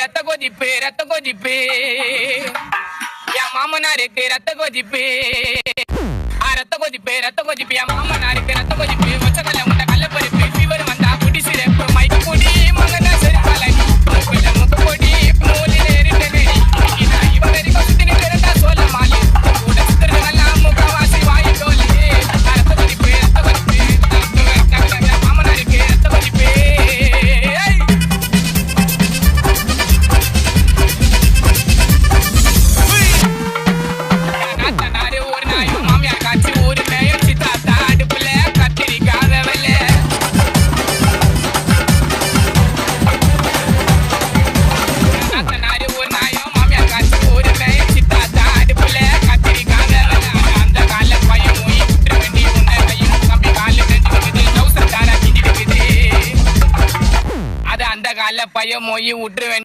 ரத்த கொதிப்பு என் மாமனாருக்கு ரத்த கொதிப்பு என் மாமனாருக்கு ரத்த கொதிப்பு ஒச்சக்கல்ல முட்டை கல்ல பருப்பு ஃபீவர் வந்தா குடி சிறப்பு மைக்கு பொடி மகனா செருப்பாலை முக்கு பொடி மூலில எரிந்த நெடி இவ வரைக்கும் சுத்தி நிற்கிறதா சொல்ல மாலி கூட சுத்துறதெல்லாம் முகவாசி வாயு டோலி ரத்த கொதிப்பு மாமனாருக்கு ரத்த கொதிப்பு பையன் மொய் விட்டுருவேன்.